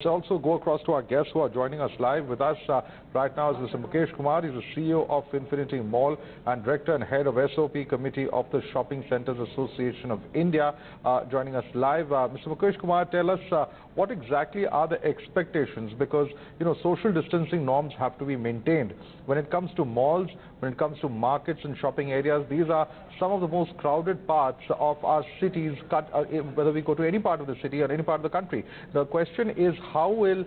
Let's also go across to our guests who are joining us live. With us right now is Mr. Mukesh Kumar. He's the CEO of Infiniti Mall and Director and Head of SOP Committee of the Shopping Centers Association of India, joining us live. Mr. Mukesh Kumar, tell us what exactly are the expectations, because social distancing norms have to be maintained when it comes to malls, when it comes to markets and shopping areas. These are some of the most crowded parts of our cities, whether we go to any part of the city or any part of the country. The question is, how will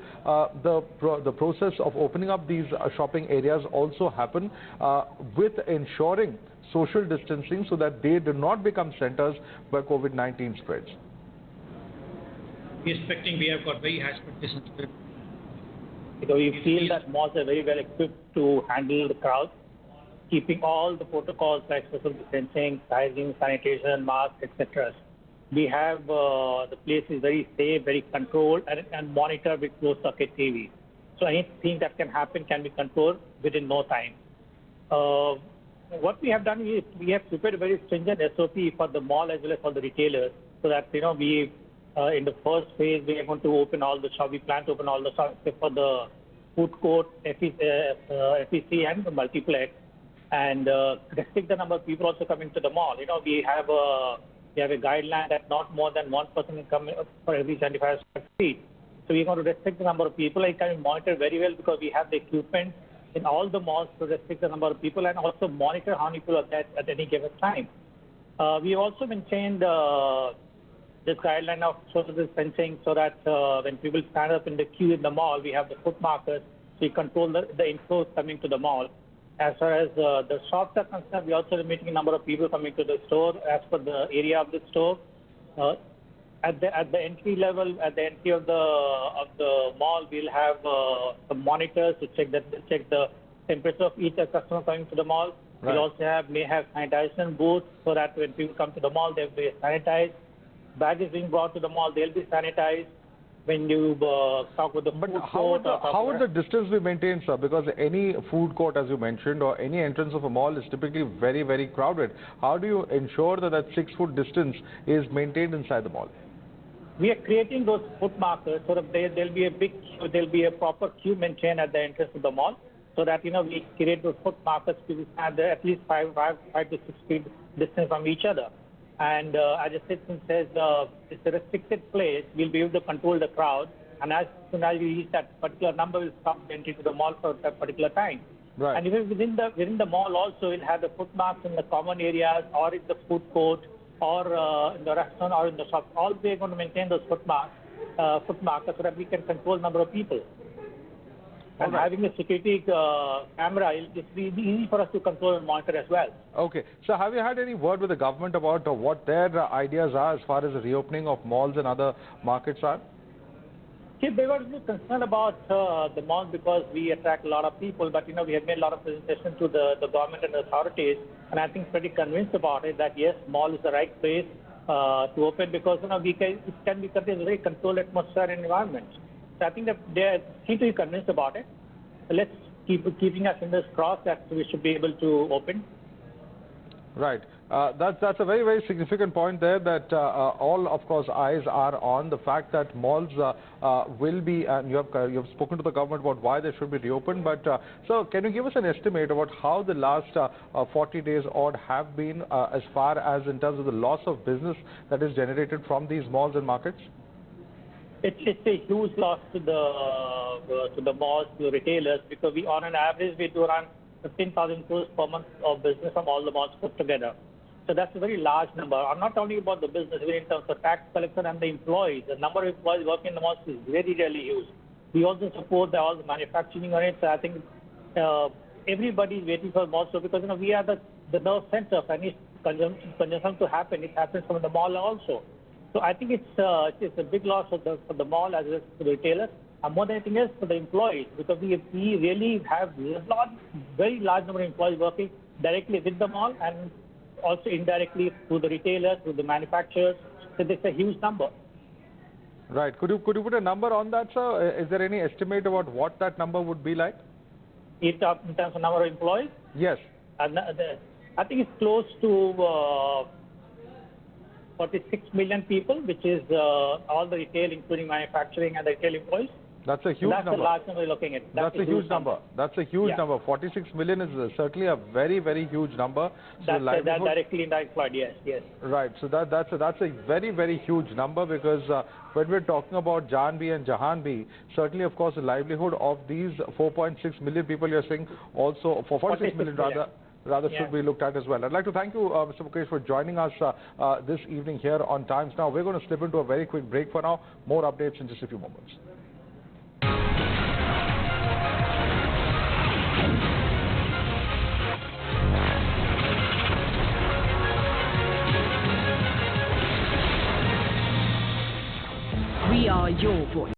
the process of opening up these shopping areas also happen with ensuring social distancing so that they do not become centers where COVID-19 spreads? We have got very high expectations. Because we feel that malls are very well equipped to handle the crowd, keeping all the protocols like social distancing, hygiene, sanitation, masks, etc. We have the place is very safe, very controlled, and monitored with closed-circuit TV. So anything that can happen can be controlled within no time. What we have done is we have prepared a very stringent SOP for the mall as well as for the retailers, so that we in the first phase we are going to open all the shops. We plan to open all the shops except for the food court, FEC, and the multiplex, and restrict the number of people also coming to the mall. We have a guideline that not more than one person can come for every 75 square feet. So we're going to restrict the number of people. It can be monitored very well because we have the equipment in all the malls to restrict the number of people and also monitor how many people are there at any given time. We also maintained this guideline of social distancing so that when people stand up in the queue in the mall, we have the foot markers. So we control the inflow coming to the mall. As far as the shops are concerned, we also limiting the number of people coming to the store as per the area of the store. At the entry level, at the entry of the mall, we'll have some monitors to check the temperature of each customer coming to the mall. Right. We'll also may have sanitation booths so that when people come to the mall, they'll be sanitized. Baggage being brought to the mall, they'll be sanitized. When you talk with the food court, how would the distance be maintained, sir? Because any food court, as you mentioned, or any entrance of a mall is typically very, very crowded. How do you ensure that 6-foot distance is maintained inside the mall? We are creating those foot markers so that there'll be a proper queue maintained at the entrance of the mall, so that we create those foot markers to stand there at least 5 to 6 feet distance from each other. And as the system says, it's a restricted place. We'll be able to control the crowd, and as soon as we reach that particular number, we'll stop entry to the mall for that particular time. Right. And even within the mall also, we'll have the foot marks in the common areas, or in the food court, or in the restaurant, or in the shop. All we're going to maintain those foot markers so that we can control the number of people. And having a security camera, it'll be easy for us to control and monitor as well. Okay. So have you had any word with the government about what their ideas are as far as the reopening of malls and other markets are? See, they were concerned about the malls because we attract a lot of people, but we have made a lot of presentations to the government and the authorities, and I think pretty convinced about it that yes, mall is the right place to open, because it can be a very controlled atmosphere and environment. So I think that they seem to be convinced about it. So let's keeping our fingers crossed that we should be able to open. Right. That's a very, very significant point there, that all, of course, eyes are on the fact that malls will be, and you have spoken to the government about why they should be reopened. But so can you give us an estimate about how the last 40 days odd have been as far as in terms of the loss of business that is generated from these malls and markets? It's a huge loss to the malls, to the retailers, because on an average we do around 15,000 crores per month of business from all the malls put together. So that's a very large number. I'm not talking about the business in terms of tax collection and the employees. The number of employees working in the malls is very, really huge. We also support all the manufacturing on it. So I think everybody is waiting for malls, because we are the nerve center of any consumption to happen. It happens from the mall also. So I think it's a big loss for the mall as well as for the retailers, and more than anything else for the employees, because we really have very large number of employees working directly with the mall and also indirectly through the retailers, through the manufacturers. So it's a huge number. Right. Could you put a number on that, sir? Is there any estimate about what that number would be like? In terms of number of employees? Yes. I think it's close to 46 million people, which is all the retail, including manufacturing and the retail employees. That's a huge That's number. a large number you're looking at. That's a huge number. That's a huge Yeah. number. 46 million is certainly a very, very huge number. So That's directly indirect flood. Yes, yes. right. So that's a very, very huge number because when we're talking about Janvi and Jahanvi, certainly, of course, the livelihood of these 4.6 million people you're saying also for 46 million rather Yeah. should be looked at as well. I'd like to thank you, Mr. Mukesh, for joining us this evening here on Times Now. We're going to slip into a very quick break for now. More updates in just a few moments. We are your voice.